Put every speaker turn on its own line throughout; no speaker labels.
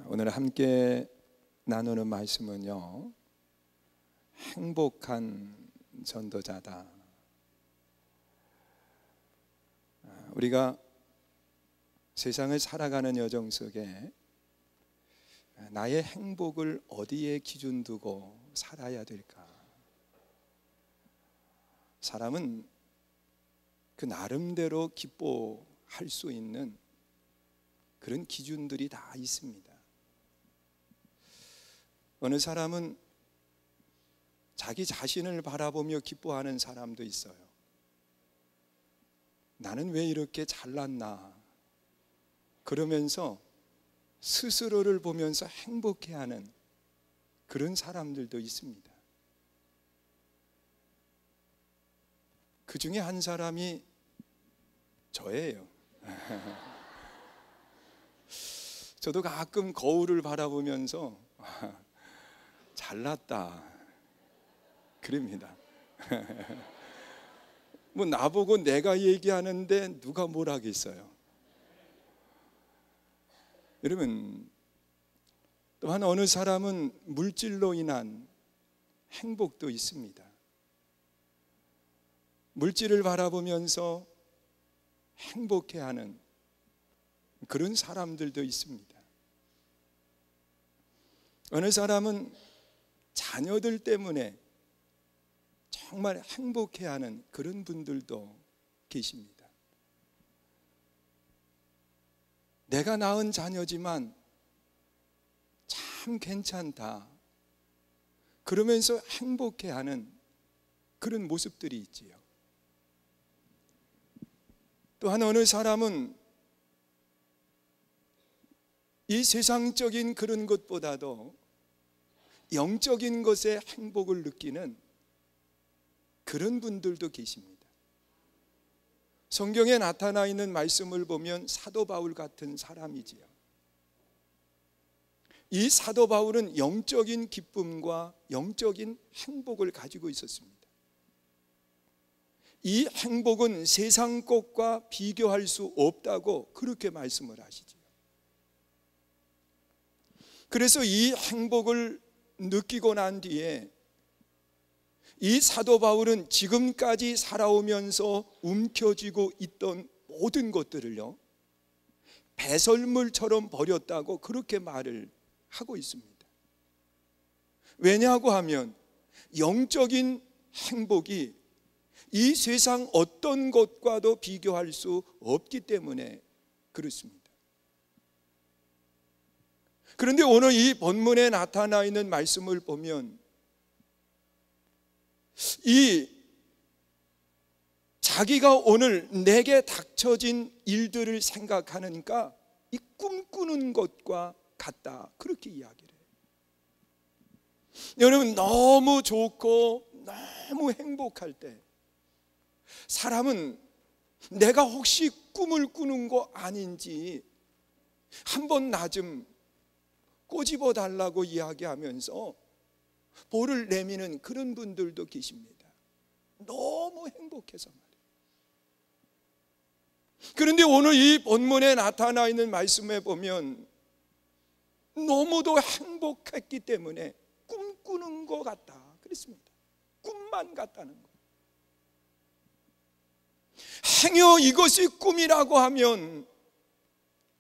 오늘 함께 나누는 말씀은요, 행복한 전도자다. 우리가 세상을 살아가는 여정 속에 나의 행복을 어디에 기준 두고 살아야 될까? 사람은 그 나름대로 기뻐할 수 있는 그런 기준들이 다 있습니다. 어느 사람은 자기 자신을 바라보며 기뻐하는 사람도 있어요. 나는 왜 이렇게 잘났나? 그러면서 스스로를 보면서 행복해하는 그런 사람들도 있습니다. 그 중에 한 사람이 저예요. 저도 가끔 거울을 바라보면서 잘났다 그럽니다. 뭐 나보고 내가 얘기하는데 누가 뭘 하겠어요. 여러분, 또한 어느 사람은 물질로 인한 행복도 있습니다. 물질을 바라보면서 행복해하는 그런 사람들도 있습니다. 어느 사람은 자녀들 때문에 정말 행복해하는 그런 분들도 계십니다. 내가 낳은 자녀지만 참 괜찮다 그러면서 행복해하는 그런 모습들이 있지요. 또한 어느 사람은 이 세상적인 그런 것보다도 영적인 것에 행복을 느끼는 그런 분들도 계십니다. 성경에 나타나 있는 말씀을 보면 사도 바울 같은 사람이지요. 이 사도 바울은 영적인 기쁨과 영적인 행복을 가지고 있었습니다. 이 행복은 세상 것과 비교할 수 없다고 그렇게 말씀을 하시지요. 그래서 이 행복을 느끼고 난 뒤에 이 사도 바울은 지금까지 살아오면서 움켜쥐고 있던 모든 것들을요, 배설물처럼 버렸다고 그렇게 말을 하고 있습니다. 왜냐고 하면 영적인 행복이 이 세상 어떤 것과도 비교할 수 없기 때문에 그렇습니다. 그런데 오늘 이 본문에 나타나 있는 말씀을 보면 이 자기가 오늘 내게 닥쳐진 일들을 생각하니까 이 꿈꾸는 것과 같다 그렇게 이야기를 해요. 여러분, 너무 좋고 너무 행복할 때 사람은 내가 혹시 꿈을 꾸는 거 아닌지 한번 나 좀 꼬집어 달라고 이야기하면서 볼을 내미는 그런 분들도 계십니다. 너무 행복해서 말이에요. 그런데 오늘 이 본문에 나타나 있는 말씀에 보면 너무도 행복했기 때문에 꿈꾸는 것 같다 그랬습니다. 꿈만 같다는 것. 행여 이것이 꿈이라고 하면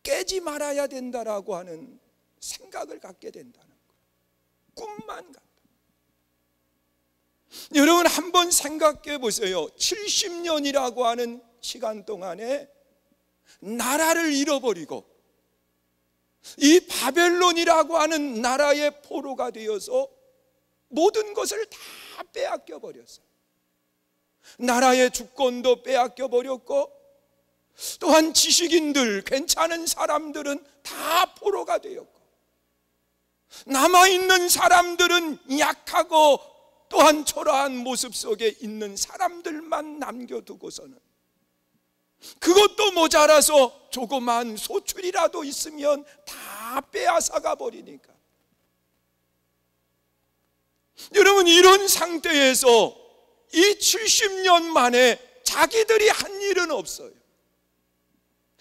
깨지 말아야 된다라고 하는 생각을 갖게 된다는 거예요. 꿈만 같다. 여러분, 한번 생각해 보세요. 70년이라고 하는 시간 동안에 나라를 잃어버리고 이 바벨론이라고 하는 나라의 포로가 되어서 모든 것을 다 빼앗겨 버렸어요. 나라의 주권도 빼앗겨 버렸고, 또한 지식인들, 괜찮은 사람들은 다 포로가 되었고, 남아있는 사람들은 약하고 또한 초라한 모습 속에 있는 사람들만 남겨두고서는 그것도 모자라서 조그만 소출이라도 있으면 다 빼앗아가 버리니까, 여러분, 이런 상태에서 이 70년 만에 자기들이 한 일은 없어요.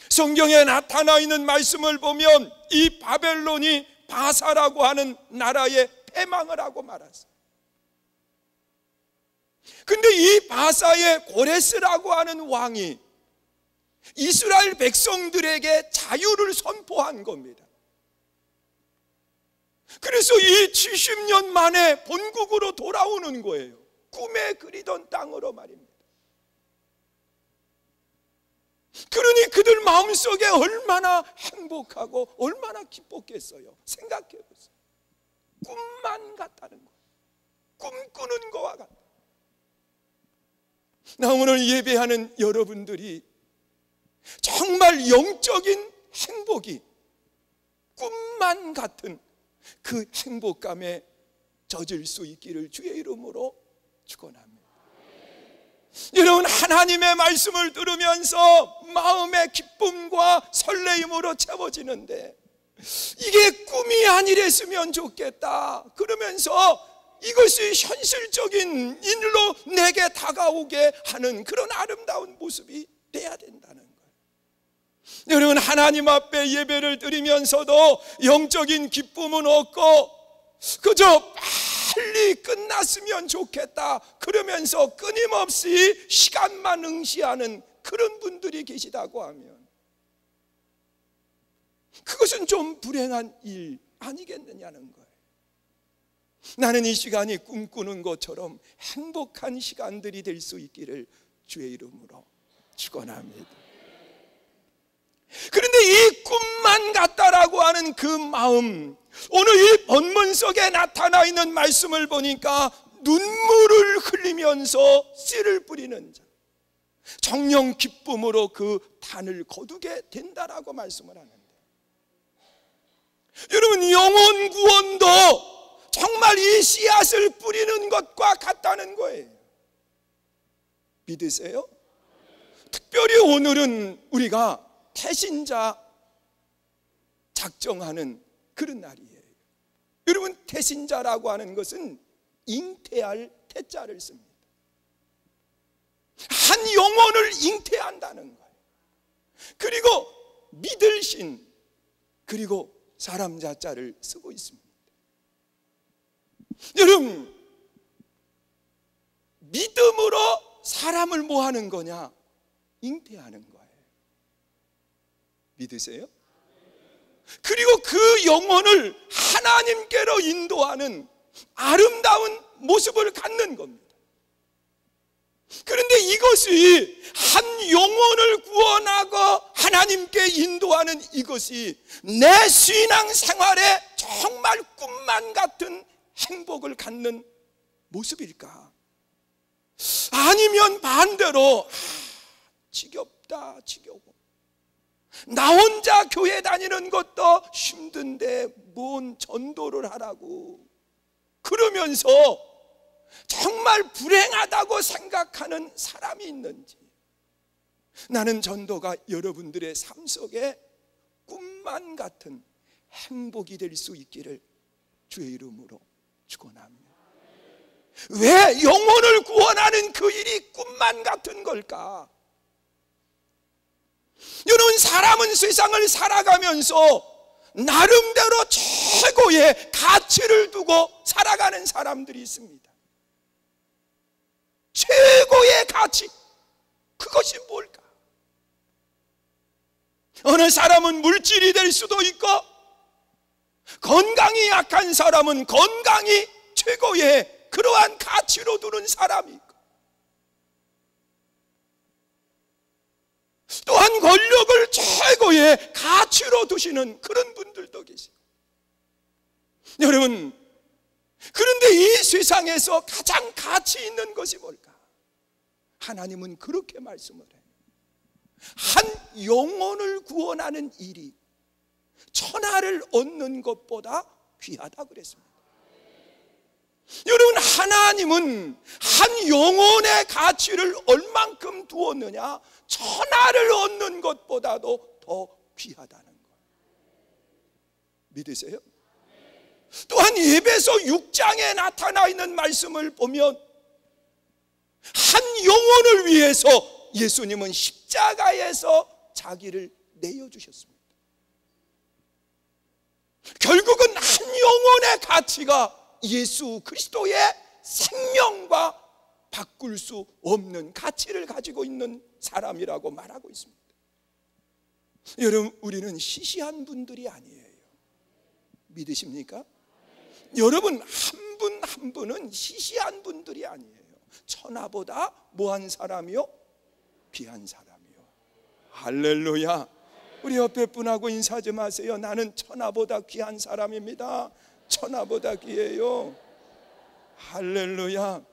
성경에 나타나 있는 말씀을 보면 이 바벨론이 바사라고 하는 나라에 패망을 하고 말았어요. 근데 이 바사의 고레스라고 하는 왕이 이스라엘 백성들에게 자유를 선포한 겁니다. 그래서 이 70년 만에 본국으로 돌아오는 거예요. 꿈에 그리던 땅으로 말입니다. 그러니 그들 마음속에 얼마나 행복하고 얼마나 기뻤겠어요. 생각해 보세요. 꿈만 같다는 거예요. 꿈꾸는 거와 같다. 나 오늘 예배하는 여러분들이 정말 영적인 행복이 꿈만 같은 그 행복감에 젖을 수 있기를 주의 이름으로 축원합니다. 여러분, 하나님의 말씀을 들으면서 마음의 기쁨과 설레임으로 채워지는데 이게 꿈이 아니랬으면 좋겠다 그러면서 이것이 현실적인 일로 내게 다가오게 하는 그런 아름다운 모습이 돼야 된다는 거예요. 여러분, 하나님 앞에 예배를 드리면서도 영적인 기쁨은 없고 그저 빨리 끝났으면 좋겠다 그러면서 끊임없이 시간만 응시하는 그런 분들이 계시다고 하면 그것은 좀 불행한 일 아니겠느냐는 거예요. 나는 이 시간이 꿈꾸는 것처럼 행복한 시간들이 될 수 있기를 주의 이름으로 축원합니다. 그런데 이 꿈만 같다라고 하는 그 마음, 오늘 이 본문 속에 나타나 있는 말씀을 보니까 눈물을 흘리면서 씨를 뿌리는 자, 정령 기쁨으로 그 단을 거두게 된다라고 말씀을 하는데, 여러분, 영혼 구원도 정말 이 씨앗을 뿌리는 것과 같다는 거예요. 믿으세요? 특별히 오늘은 우리가 태신자 작정하는 그런 날이에요. 여러분, 태신자라고 하는 것은 잉태할 태자를 씁니다. 한 영혼을 잉태한다는 거예요. 그리고 믿을 신, 그리고 사람 자자를 쓰고 있습니다. 여러분, 믿음으로 사람을 뭐 하는 거냐? 잉태하는 거예요. 믿으세요? 그리고 그 영혼을 하나님께로 인도하는 아름다운 모습을 갖는 겁니다. 그런데 이것이 한 영혼을 구원하고 하나님께 인도하는 이것이 내 신앙 생활에 정말 꿈만 같은 행복을 갖는 모습일까? 아니면 반대로 지겹다, 지겨워, 나 혼자 교회 다니는 것도 힘든데 뭔 전도를 하라고 그러면서 정말 불행하다고 생각하는 사람이 있는지, 나는 전도가 여러분들의 삶 속에 꿈만 같은 행복이 될 수 있기를 주의 이름으로 축원합니다. 왜 영혼을 구원하는 그 일이 꿈만 같은 걸까? 여러분, 사람은 세상을 살아가면서 나름대로 최고의 가치를 두고 살아가는 사람들이 있습니다. 최고의 가치, 그것이 뭘까? 어느 사람은 물질이 될 수도 있고, 건강이 약한 사람은 건강이 최고의 그러한 가치로 두는 사람이 있고, 또한 권력을 최고의 가치로 두시는 그런 분들도 계시고. 여러분, 그런데 이 세상에서 가장 가치 있는 것이 뭘까? 하나님은 그렇게 말씀을 해요. 한 영혼을 구원하는 일이 천하를 얻는 것보다 귀하다 그랬습니다. 여러분, 하나님은 한 영혼의 가치를 얼만큼 두었느냐? 천하를 얻는 것보다도 더 귀하다는 거예요. 믿으세요? 또한 에베소 6장에 나타나 있는 말씀을 보면 한 영혼을 위해서 예수님은 십자가에서 자기를 내어주셨습니다. 결국은 가치가 예수 그리스도의 생명과 바꿀 수 없는 가치를 가지고 있는 사람이라고 말하고 있습니다. 여러분, 우리는 시시한 분들이 아니에요. 믿으십니까? 여러분, 한 분 한 분은 시시한 분들이 아니에요. 천하보다 뭐한 사람이요? 귀한 사람이요. 할렐루야. 우리 옆에 분하고 인사 좀 하세요. 나는 천하보다 귀한 사람입니다. 천하보다 귀해요. 할렐루야.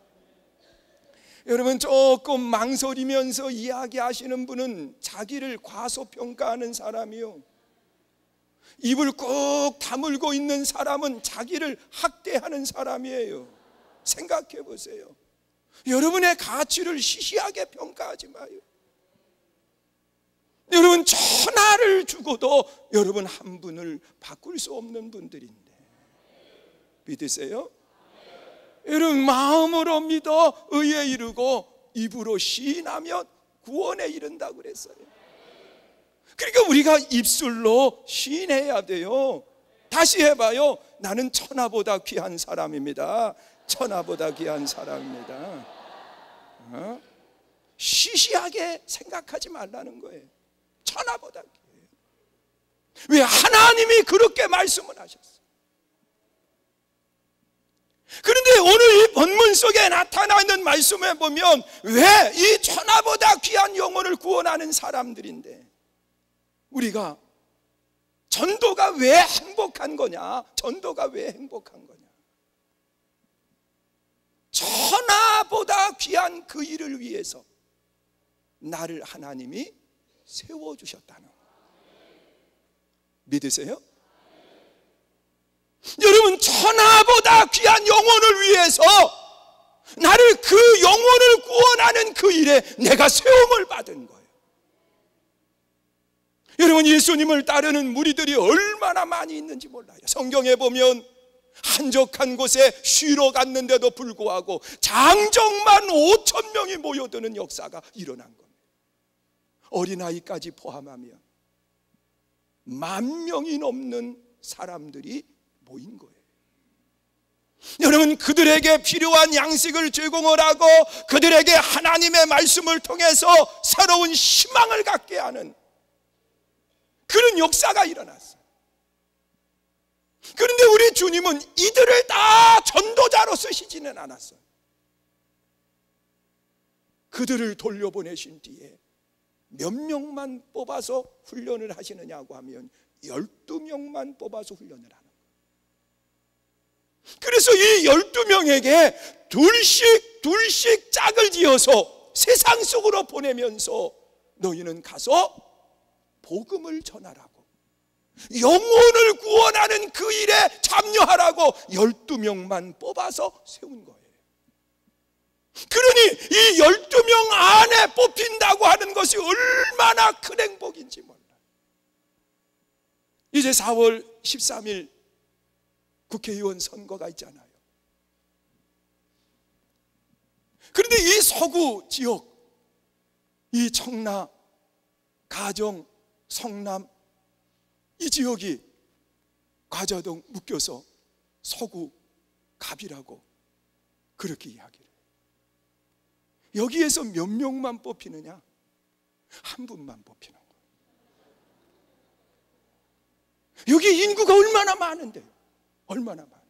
여러분, 조금 망설이면서 이야기하시는 분은 자기를 과소평가하는 사람이요, 입을 꾹 다물고 있는 사람은 자기를 학대하는 사람이에요. 생각해 보세요. 여러분의 가치를 시시하게 평가하지 마요. 여러분, 천하를 주고도 여러분 한 분을 바꿀 수 없는 분들인데 믿으세요? 여러분, 마음으로 믿어 의에 이르고 입으로 시인하면 구원에 이른다고 그랬어요. 그러니까 우리가 입술로 시인해야 돼요. 다시 해봐요. 나는 천하보다 귀한 사람입니다. 천하보다 귀한 사람입니다. 시시하게 생각하지 말라는 거예요. 천하보다 귀해요. 왜? 하나님이 그렇게 말씀을 하셨어요. 그런데 오늘 이 본문 속에 나타나 있는 말씀에 보면 왜 이 천하보다 귀한 영혼을 구원하는 사람들인데 우리가 전도가 왜 행복한 거냐? 전도가 왜 행복한 거냐? 천하보다 귀한 그 일을 위해서 나를 하나님이 세워주셨다는 거 믿으세요? 여러분, 천하보다 귀한 영혼을 위해서 나를 그 영혼을 구원하는 그 일에 내가 세움을 받은 거예요. 여러분, 예수님을 따르는 무리들이 얼마나 많이 있는지 몰라요. 성경에 보면 한적한 곳에 쉬러 갔는데도 불구하고 장정만 5,000명이 모여드는 역사가 일어난 겁니다. 어린아이까지 포함하면 10,000명이 넘는 사람들이 모인 거예요. 여러분, 그들에게 필요한 양식을 제공을 하고 그들에게 하나님의 말씀을 통해서 새로운 희망을 갖게 하는 그런 역사가 일어났어요. 그런데 우리 주님은 이들을 다 전도자로 쓰시지는 않았어요. 그들을 돌려보내신 뒤에 몇 명만 뽑아서 훈련을 하시느냐고 하면 12명만 뽑아서 훈련을 하는 거예요. 그래서 이 12명에게 둘씩 짝을 지어서 세상 속으로 보내면서 너희는 가서 복음을 전하라고, 영혼을 구원하는 그 일에 참여하라고 12명만 뽑아서 세운 거예요. 그러니 이 12명 안에 뽑힌다고 하는 것이 얼마나 큰 행복인지 몰라요. 이제 4월 13일 국회의원 선거가 있잖아요. 그런데 이 서구 지역, 이 청라, 가정, 성남 이 지역이 과자동 묶여서 서구 갑이라고 그렇게 이야기를 해요. 여기에서 몇 명만 뽑히느냐? 한 분만 뽑히는 거예요. 여기 인구가 얼마나 많은데요? 얼마나 많아요.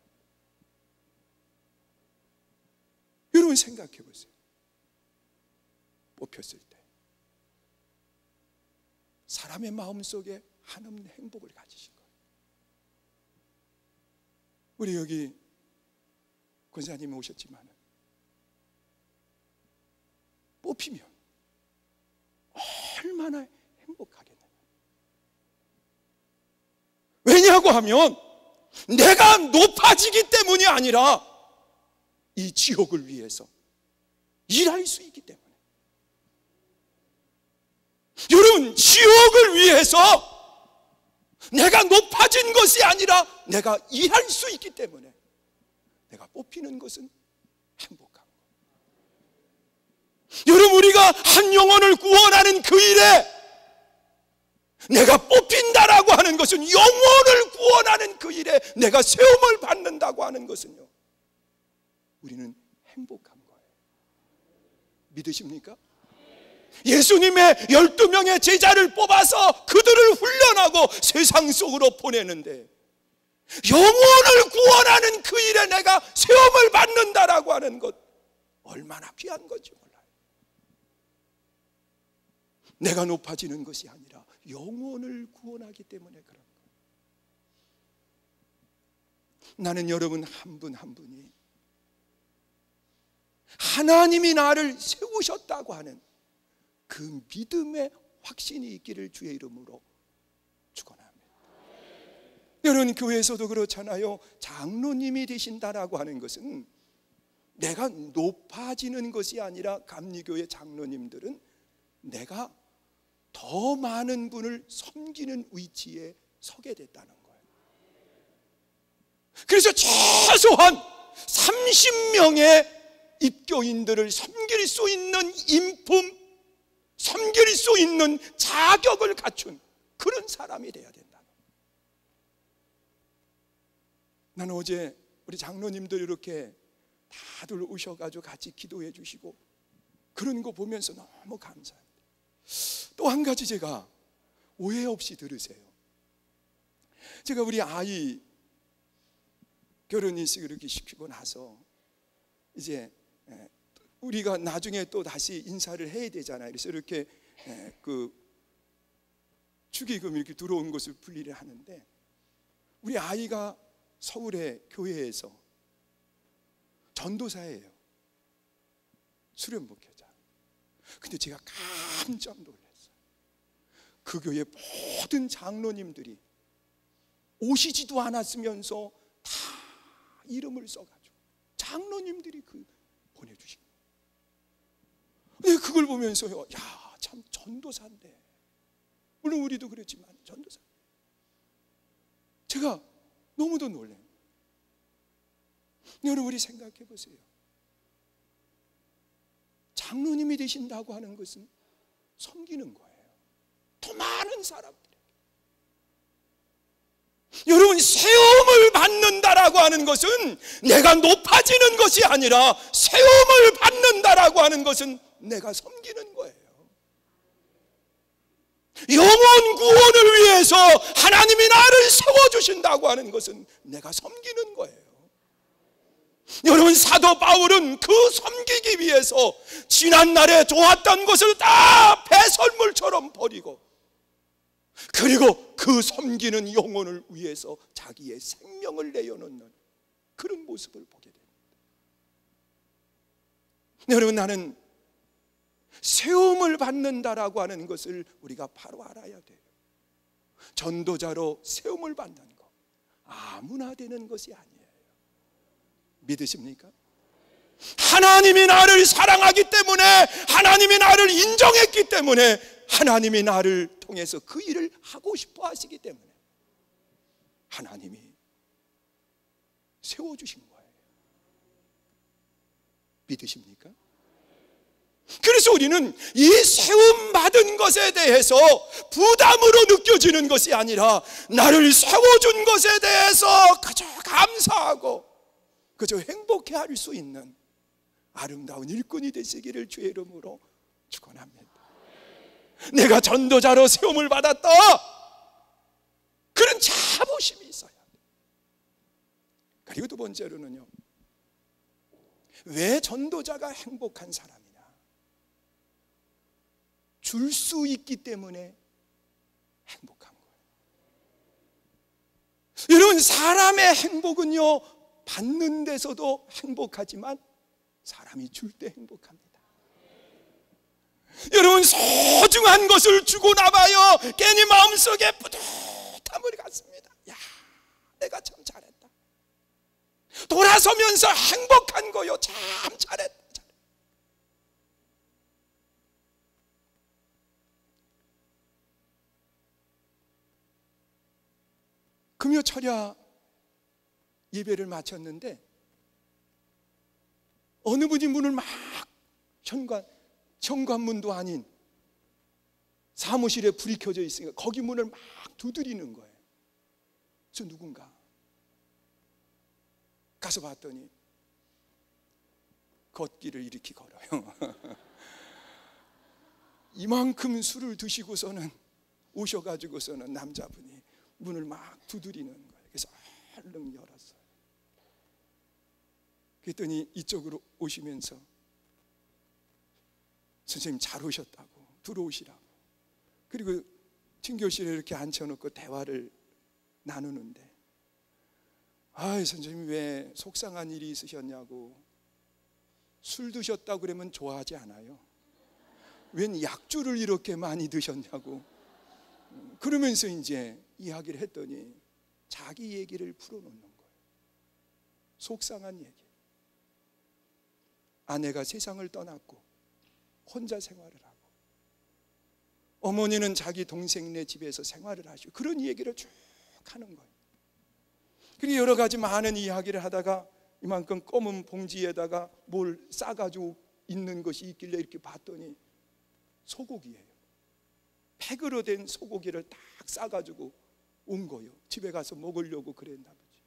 여러분 생각해 보세요. 뽑혔을 때 사람의 마음속에 한없는 행복을 가지신 거예요. 우리 여기 권사님이 오셨지만 뽑히면 얼마나 행복하겠나요? 왜냐고 하면 내가 높아지기 때문이 아니라 이 지역을 위해서 일할 수 있기 때문에. 여러분, 지역을 위해서 내가 높아진 것이 아니라 내가 일할 수 있기 때문에 내가 뽑히는 것은 행복한 거예요. 여러분, 우리가 한 영혼을 구원하는 그 일에 내가 뽑힌다라고 하는 것은 영혼을 구원하는 그 일에 내가 세움을 받는다고 받는다고 하는 것은요, 우리는 행복한 거예요. 믿으십니까? 예수님의 12명의 제자를 뽑아서 그들을 훈련하고 세상 속으로 보내는데, 영혼을 구원하는 그 일에 내가 세움을 받는다라고 하는 것, 얼마나 귀한 건지 몰라요. 내가 높아지는 것이 아니라 영혼을 구원하기 때문에 그런 거예요. 나는 여러분 한 분 한 분이 하나님이 나를 세우셨다고 하는 그 믿음의 확신이 있기를 주의 이름으로 축원합니다. 여러분, 교회에서도 그렇잖아요. 장로님이 되신다라고 하는 것은 내가 높아지는 것이 아니라, 감리교회 장로님들은 내가 더 많은 분을 섬기는 위치에 서게 됐다는 거예요. 그래서 최소한 30명의 입교인들을 섬길 수 있는 인품, 섬길 수 있는 자격을 갖춘 그런 사람이 돼야 된다. 나는 어제 우리 장로님들 이렇게 다들 오셔가지고 같이 기도해 주시고 그런 거 보면서 너무 감사합니다. 또 한 가지 제가 오해 없이 들으세요. 제가 우리 아이 결혼식 이렇게 시키고 나서 이제 우리가 나중에 또 다시 인사를 해야 되잖아요. 그래서 이렇게 그 축의금 이렇게 들어온 것을 분리를 하는데, 우리 아이가 서울의 교회에서 전도사예요. 수련 목회자. 근데 제가 깜짝 놀랐어요. 그 교회 모든 장로님들이 오시지도 않았으면서 다 이름을 써가지고 장로님들이 그 보내주신 거예요. 근데 그걸 보면서요, 야, 참 전도사인데, 물론 우리도 그랬지만 전도사. 제가 너무도 놀래요. 여러분, 우리 생각해 보세요. 장로님이 되신다고 하는 것은 섬기는 거예요. 더 많은 사람들에게. 여러분, 세움을 받는다라고 하는 것은 내가 높아지는 것이 아니라, 세움을 받는다라고 하는 것은 내가 섬기는 거예요. 영혼 구원을 위해서 하나님이 나를 세워주신다고 하는 것은 내가 섬기는 거예요. 여러분, 사도 바울은 그 섬기기 위해서 지난날에 좋았던 것을 다 배설물처럼 버리고, 그리고 그 섬기는 영혼을 위해서 자기의 생명을 내어놓는 그런 모습을 보게 됩니다. 여러분, 나는 세움을 받는다라고 하는 것을 우리가 바로 알아야 돼요. 전도자로 세움을 받는 거 아무나 되는 것이 아니에요. 믿으십니까? 하나님이 나를 사랑하기 때문에, 하나님이 나를 인정했기 때문에, 하나님이 나를 통해서 그 일을 하고 싶어 하시기 때문에 하나님이 세워주신 거예요. 믿으십니까? 그래서 우리는 이 세움받은 것에 대해서 부담으로 느껴지는 것이 아니라, 나를 세워준 것에 대해서 그저 감사하고 그저 행복해할 수 있는 아름다운 일꾼이 되시기를 주의 이름으로 축원합니다. 내가 전도자로 세움을 받았다, 그런 자부심이 있어야 돼요. 그리고 두 번째로는요, 왜 전도자가 행복한 사람이냐? 줄 수 있기 때문에 행복한 거예요. 여러분, 사람의 행복은요, 받는 데서도 행복하지만 사람이 줄 때 행복합니다. 여러분, 소중한 것을 주고 나봐요, 괜히 마음속에 뿌듯함을 갖습니다. 야, 내가 참 잘했다. 돌아서면서 행복한 거요, 참 잘했다. 금요 철야 예배를 마쳤는데, 어느 분이 문을 막, 현관문도 아닌 사무실에 불이 켜져 있으니까 거기 문을 막 두드리는 거예요. 그래서 누군가 가서 봤더니 걷기를 이렇게 걸어요. 이만큼 술을 드시고서는 오셔가지고서는 남자분이 문을 막 두드리는 거예요. 그래서 얼른 열었어요. 그랬더니 이쪽으로 오시면서 선생님 잘 오셨다고, 들어오시라고. 그리고 친교실에 이렇게 앉혀놓고 대화를 나누는데, 아, 선생님 왜 속상한 일이 있으셨냐고. 술 드셨다고 그러면 좋아하지 않아요. 웬 약주를 이렇게 많이 드셨냐고. 그러면서 이제 이야기를 했더니 자기 얘기를 풀어놓는 거예요. 속상한 얘기. 아내가 세상을 떠났고 혼자 생활을 하고, 어머니는 자기 동생네 집에서 생활을 하시고, 그런 얘기를 쭉 하는 거예요. 그리고 여러 가지 많은 이야기를 하다가 이만큼 검은 봉지에다가 뭘 싸가지고 있는 것이 있길래 이렇게 봤더니 소고기예요. 팩으로 된 소고기를 딱 싸가지고 온 거예요. 집에 가서 먹으려고 그랬나 보지.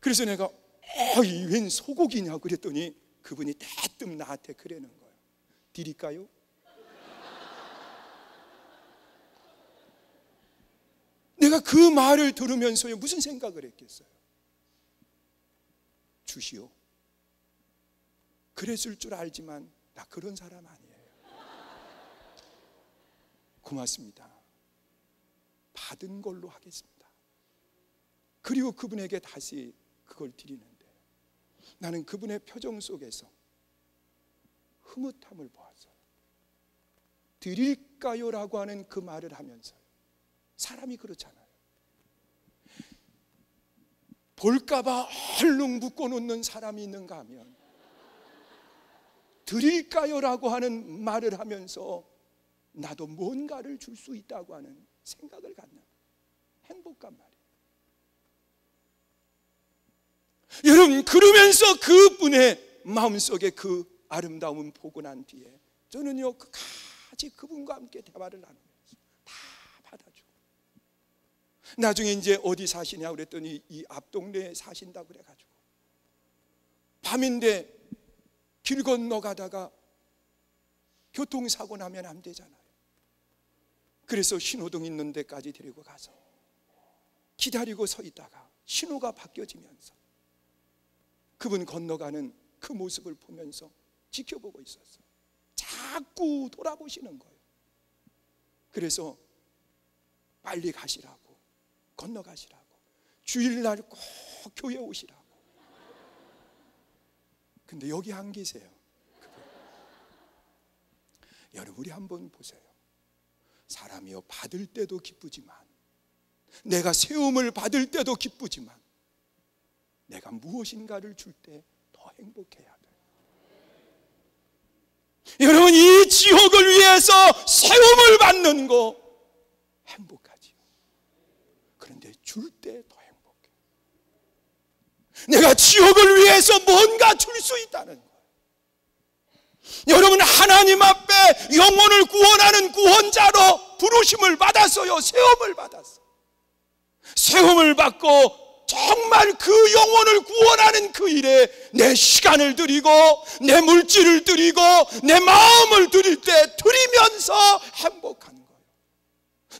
그래서 내가 웬 소고기냐고 그랬더니 그분이 대뜸 나한테 그러는 거예요. 드릴까요? 내가 그 말을 들으면서요, 무슨 생각을 했겠어요? 주시오. 그랬을 줄 알지만 나 그런 사람 아니에요. 고맙습니다. 받은 걸로 하겠습니다. 그리고 그분에게 다시 그걸 드리는데, 나는 그분의 표정 속에서 흐뭇함을 보았어요. 드릴까요? 라고 하는 그 말을 하면서, 사람이 그렇잖아요. 볼까봐 얼른 묶어놓는 사람이 있는가 하면, 드릴까요? 라고 하는 말을 하면서 나도 뭔가를 줄 수 있다고 하는 생각을 갖는 행복한 말이에요. 여러분, 그러면서 그분의 마음속에 그 아름다움을 보고 난 뒤에 저는요, 끝까지 그분과 함께 대화를 나누면서 다 받아주고, 나중에 이제 어디 사시냐 그랬더니 이 앞동네에 사신다고 그래가지고, 밤인데 길 건너가다가 교통사고 나면 안 되잖아요. 그래서 신호등 있는 데까지 데리고 가서 기다리고 서 있다가 신호가 바뀌어지면서 그분 건너가는 그 모습을 보면서 지켜보고 있었어요. 자꾸 돌아보시는 거예요. 그래서 빨리 가시라고, 건너가시라고, 주일날 꼭 교회 오시라고. 근데 여기 안 계세요. 여러분, 우리 한번 보세요. 사람이요, 받을 때도 기쁘지만, 내가 세움을 받을 때도 기쁘지만, 내가 무엇인가를 줄 때 더 행복해야 돼요. 여러분, 이 지옥을 위해서 세움을 받는 거 행복하지요. 그런데 줄 때 더 행복해. 내가 지옥을 위해서 뭔가 줄 수 있다는 거예요. 여러분, 하나님 앞에 영혼을 구원하는 구원자로 부르심을 받았어요. 세움을 받았어요. 세움을 받고 정말 그 영혼을 구원하는 그 일에 내 시간을 드리고 내 물질을 드리고 내 마음을 드릴 때 드리면서 행복한 거예요.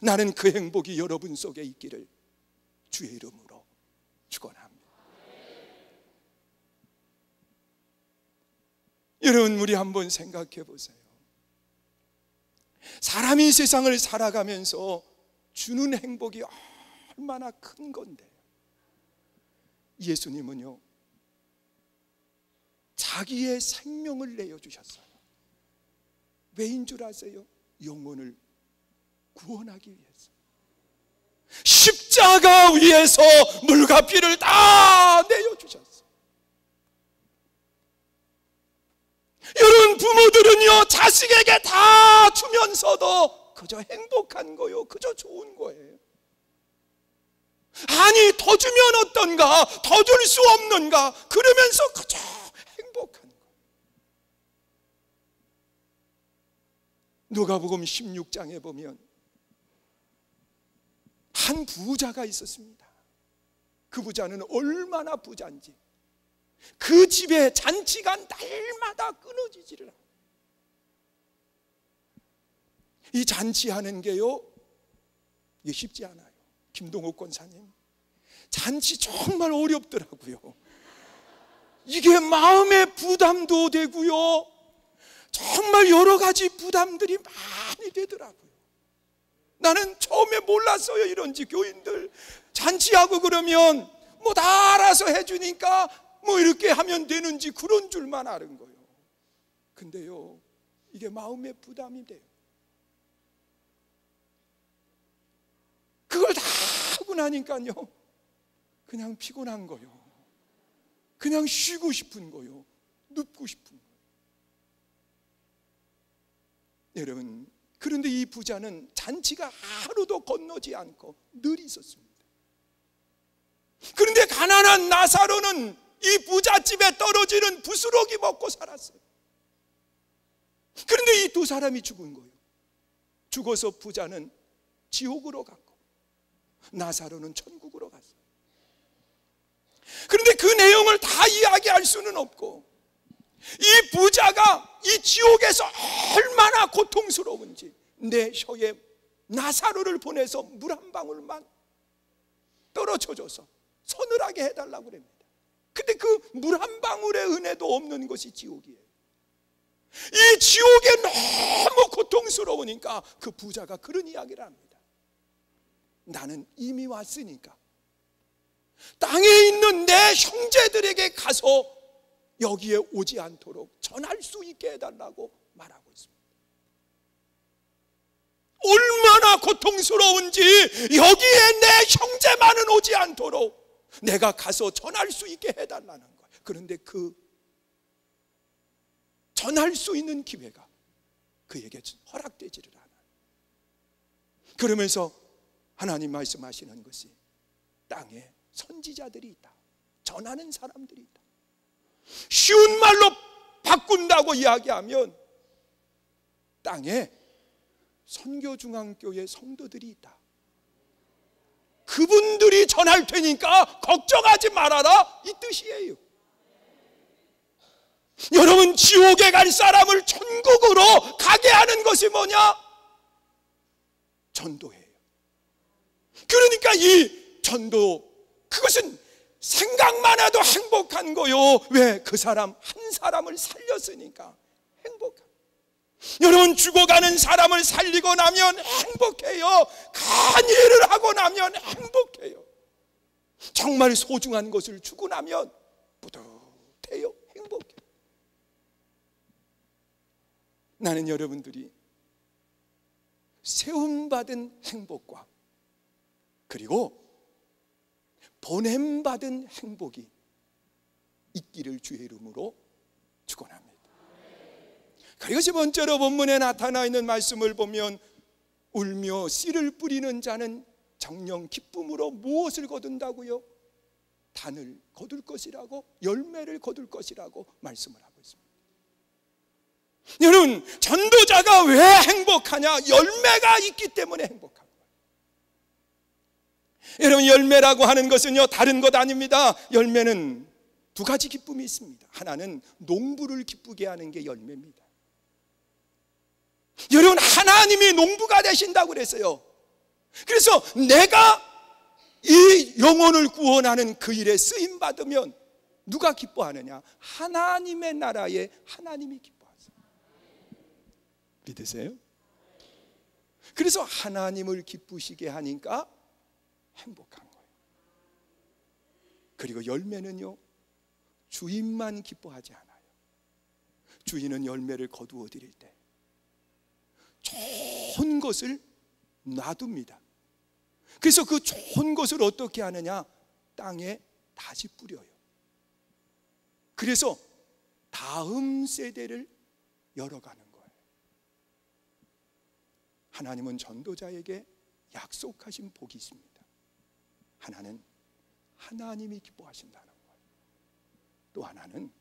나는 그 행복이 여러분 속에 있기를 주의 이름으로 축원합니다. 여러분, 우리 한번 생각해 보세요. 사람이 세상을 살아가면서 주는 행복이 얼마나 큰 건데, 예수님은요, 자기의 생명을 내어주셨어요. 왜인 줄 아세요? 영혼을 구원하기 위해서. 십자가 위에서 물과 피를 다 내어주셨어요. 여러분, 부모들은요, 자식에게 다 주면서도 그저 행복한 거요, 그저 좋은 거예요. 아니, 더 주면 어떤가, 더 줄 수 없는가, 그러면서 그저 행복한 거예요. 누가복음 16장에 보면 한 부자가 있었습니다. 그 부자는 얼마나 부자인지 그 집에 잔치가 날마다 끊어지지를 않아요. 이 잔치하는 게요, 이게 쉽지 않아요. 김동욱 권사님, 잔치 정말 어렵더라고요. 이게 마음의 부담도 되고요, 정말 여러 가지 부담들이 많이 되더라고요. 나는 처음에 몰랐어요. 이런지 교인들 잔치하고 그러면 뭐 다 알아서 해주니까 뭐 이렇게 하면 되는지 그런 줄만 아는 거예요. 근데요, 이게 마음의 부담이 돼요. 그걸 다 하고 나니까요, 그냥 피곤한 거요. 그냥 쉬고 싶은 거요. 눕고 싶은 거요. 여러분, 그런데 이 부자는 잔치가 하루도 건너지 않고 늘 있었습니다. 그런데 가난한 나사로는 이 부잣집에 떨어지는 부스러기 먹고 살았어요. 그런데 이 두 사람이 죽은 거예요. 죽어서 부자는 지옥으로 갔고 나사로는 천국으로 갔어요. 그런데 그 내용을 다 이야기할 수는 없고, 이 부자가 이 지옥에서 얼마나 고통스러운지 내 혀에 나사로를 보내서 물 한 방울만 떨어져줘서 서늘하게 해달라고 합니다. 근데 그 물 한 방울의 은혜도 없는 것이 지옥이에요. 이 지옥에 너무 고통스러우니까 그 부자가 그런 이야기를 합니다. 나는 이미 왔으니까 땅에 있는 내 형제들에게 가서 여기에 오지 않도록 전할 수 있게 해달라고 말하고 있습니다. 얼마나 고통스러운지 여기에 내 형제만은 오지 않도록 내가 가서 전할 수 있게 해달라는 거예요. 그런데 그 전할 수 있는 기회가 그에게 허락되지를 않아요. 그러면서 하나님 말씀하시는 것이 땅에 선지자들이 있다, 전하는 사람들이 있다. 쉬운 말로 바꾼다고 이야기하면 땅에 선교중앙교회 성도들이 있다. 그분들이 전할 테니까 걱정하지 말아라, 이 뜻이에요. 여러분, 지옥에 갈 사람을 천국으로 가게 하는 것이 뭐냐? 전도예요. 그러니까 이 전도, 그것은 생각만 해도 행복한 거요. 왜? 그 사람 한 사람을 살렸으니까 행복한. 여러분, 죽어가는 사람을 살리고 나면 행복해요. 간이를 하고 나면 행복해요. 정말 소중한 것을 주고 나면 뿌듯해요. 행복해요. 나는 여러분들이 세움받은 행복과 그리고 보냄받은 행복이 있기를 주의 이름으로 축원합니다. 그리고 세 번째로 본문에 나타나 있는 말씀을 보면, 울며 씨를 뿌리는 자는 정녕 기쁨으로 무엇을 거둔다고요? 단을 거둘 것이라고, 열매를 거둘 것이라고 말씀을 하고 있습니다. 여러분, 전도자가 왜 행복하냐? 열매가 있기 때문에 행복한 거예요. 여러분, 열매라고 하는 것은요, 다른 것 아닙니다. 열매는 두 가지 기쁨이 있습니다. 하나는 농부를 기쁘게 하는 게 열매입니다. 여러분, 하나님이 농부가 되신다고 그랬어요. 그래서 내가 이 영혼을 구원하는 그 일에 쓰임 받으면 누가 기뻐하느냐? 하나님의 나라에 하나님이 기뻐하세요. 믿으세요? 그래서 하나님을 기쁘시게 하니까 행복한 거예요. 그리고 열매는요, 주인만 기뻐하지 않아요. 주인은 열매를 거두어 드릴 때 좋은 것을 놔둡니다. 그래서 그 좋은 것을 어떻게 하느냐? 땅에 다시 뿌려요. 그래서 다음 세대를 열어가는 거예요. 하나님은 전도자에게 약속하신 복이 있습니다. 하나는 하나님이 기뻐하신다는 거예요. 또 하나는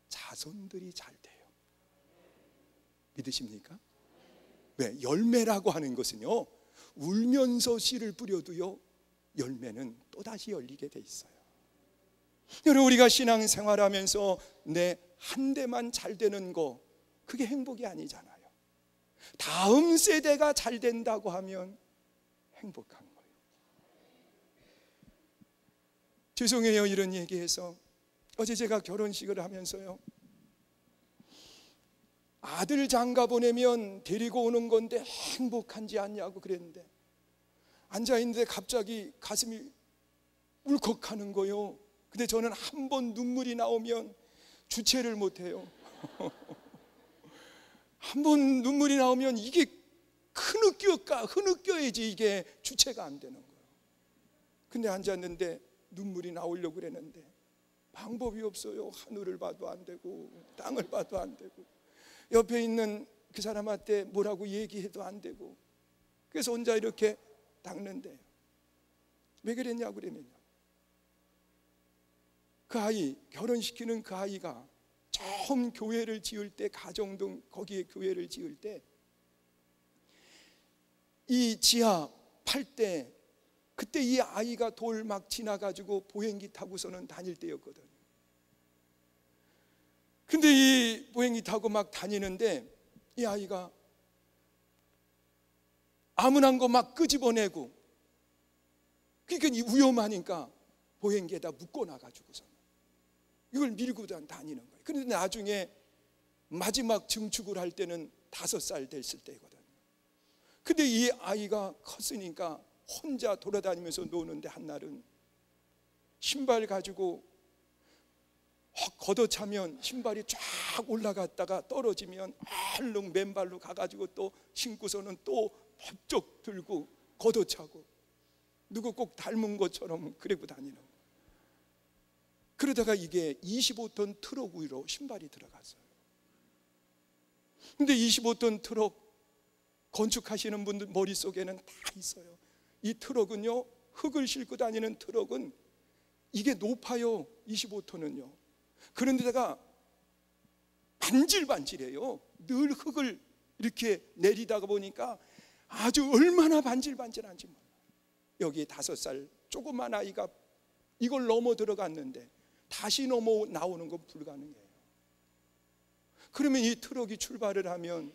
자손들이 잘 돼요. 믿으십니까? 왜? 열매라고 하는 것은요, 울면서 씨를 뿌려도요 열매는 또다시 열리게 돼 있어요. 여러분, 우리가 신앙생활하면서 내 한 대만 잘 되는 거, 그게 행복이 아니잖아요. 다음 세대가 잘 된다고 하면 행복한 거예요. 죄송해요, 이런 얘기해서. 어제 제가 결혼식을 하면서요, 아들 장가 보내면 데리고 오는 건데 행복한지 않냐고 그랬는데, 앉아있는데 갑자기 가슴이 울컥하는 거예요. 근데 저는 한 번 눈물이 나오면 주체를 못해요. 한 번 눈물이 나오면 이게 흐느껴야지 이게 주체가 안 되는 거예요. 근데 앉았는데 눈물이 나오려고 그랬는데 방법이 없어요. 하늘을 봐도 안 되고 땅을 봐도 안 되고 옆에 있는 그 사람한테 뭐라고 얘기해도 안 되고, 그래서 혼자 이렇게 닦는데, 왜 그랬냐고 그러면요, 그 아이, 결혼시키는 그 아이가 처음 교회를 지을 때, 가정동 거기에 교회를 지을 때 이 지하 팔 때, 그때 이 아이가 돌 막 지나가지고 보행기 타고서는 다닐 때였거든요. 근데 이 보행기 타고 막 다니는데 이 아이가 아무난 거 막 끄집어내고, 그러니까 위험하니까 보행기에다 묶어놔가지고서 이걸 밀고 다니는 거예요. 그런데 나중에 마지막 증축을 할 때는 5살 됐을 때거든요. 근데 이 아이가 컸으니까 혼자 돌아다니면서 노는데, 한날은 신발 가지고 확 걷어차면 신발이 쫙 올라갔다가 떨어지면 얼른 맨발로 가가지고 또 신고서는 또 번쩍 들고 걷어차고, 누구 꼭 닮은 것처럼 그러고 다니는 거예요. 그러다가 이게 25톤 트럭 위로 신발이 들어갔어요. 근데 25톤 트럭 건축하시는 분들 머릿속에는 다 있어요. 이 트럭은요, 흙을 싣고 다니는 트럭은 이게 높아요. 25톤은요. 그런데다가 반질반질해요. 늘 흙을 이렇게 내리다가 보니까 아주 얼마나 반질반질한지 몰라요. 여기 5살 조그만 아이가 이걸 넘어 들어갔는데 다시 넘어 나오는 건 불가능해요. 그러면 이 트럭이 출발을 하면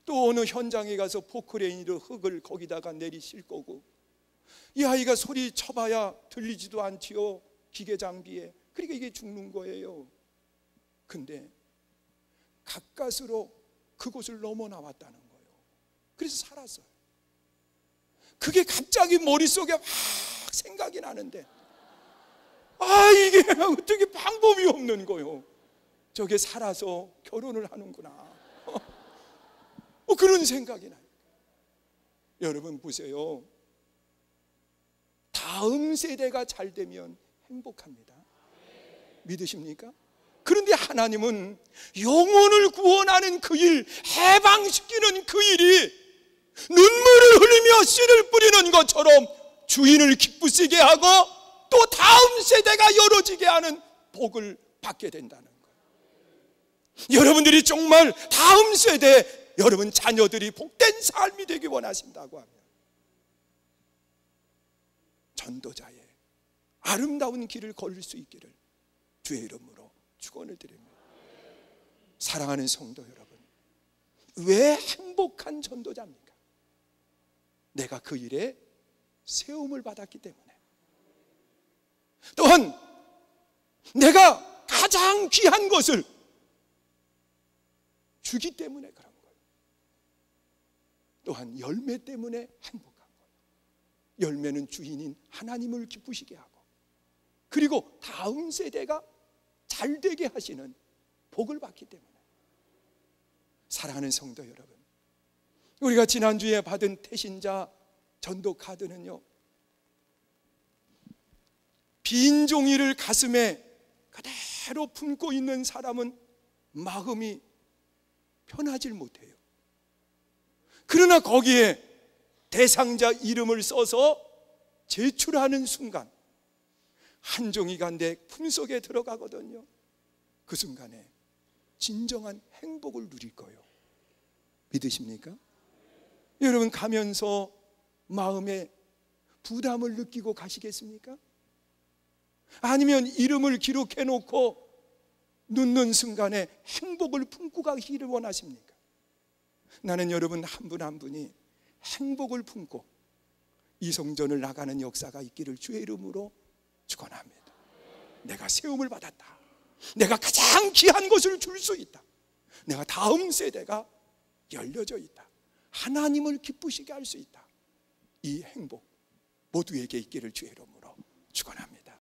또 어느 현장에 가서 포크레인으로 흙을 거기다가 내리실 거고, 이 아이가 소리 쳐봐야 들리지도 않지요, 기계 장비에. 그러니까 이게 죽는 거예요. 근데 가까스로 그곳을 넘어 나왔다는 거예요. 그래서 살았어요. 그게 갑자기 머릿속에 확 생각이 나는데, 이게 어떻게 방법이 없는 거예요. 저게 살아서 결혼을 하는구나. 그런 생각이 나요. 여러분 보세요. 다음 세대가 잘 되면 행복합니다. 믿으십니까? 그런데 하나님은 영혼을 구원하는 그 일, 해방시키는 그 일이 눈물을 흘리며 씨를 뿌리는 것처럼 주인을 기쁘시게 하고 또 다음 세대가 이루어지게 하는 복을 받게 된다는 거예요. 여러분들이 정말 다음 세대, 여러분 자녀들이 복된 삶이 되기 원하신다고 하면 전도자의 아름다운 길을 걸을 수 있기를 주의 이름으로 축원을 드립니다. 사랑하는 성도 여러분, 왜 행복한 전도자입니까? 내가 그 일에 세움을 받았기 때문에, 또한 내가 가장 귀한 것을 주기 때문에 그런 거예요. 또한 열매 때문에 행복한 거예요. 열매는 주인인 하나님을 기쁘시게 하고, 그리고 다음 세대가 잘 되게 하시는 복을 받기 때문에. 사랑하는 성도 여러분, 우리가 지난주에 받은 태신자 전도 카드는요, 빈 종이를 가슴에 그대로 품고 있는 사람은 마음이 편하질 못해요. 그러나 거기에 대상자 이름을 써서 제출하는 순간 한 종이가 내 품속에 들어가거든요. 그 순간에 진정한 행복을 누릴 거예요. 믿으십니까? 여러분 가면서 마음에 부담을 느끼고 가시겠습니까? 아니면 이름을 기록해 놓고 눕는 순간에 행복을 품고 가기를 원하십니까? 나는 여러분 한 분 한 분이 행복을 품고 이성전을 나가는 역사가 있기를 주의 이름으로 축원합니다. 내가 세움을 받았다. 내가 가장 귀한 것을 줄 수 있다. 내가 다음 세대가 열려져 있다. 하나님을 기쁘시게 할 수 있다. 이 행복 모두에게 있기를 주의 이름으로 축원합니다.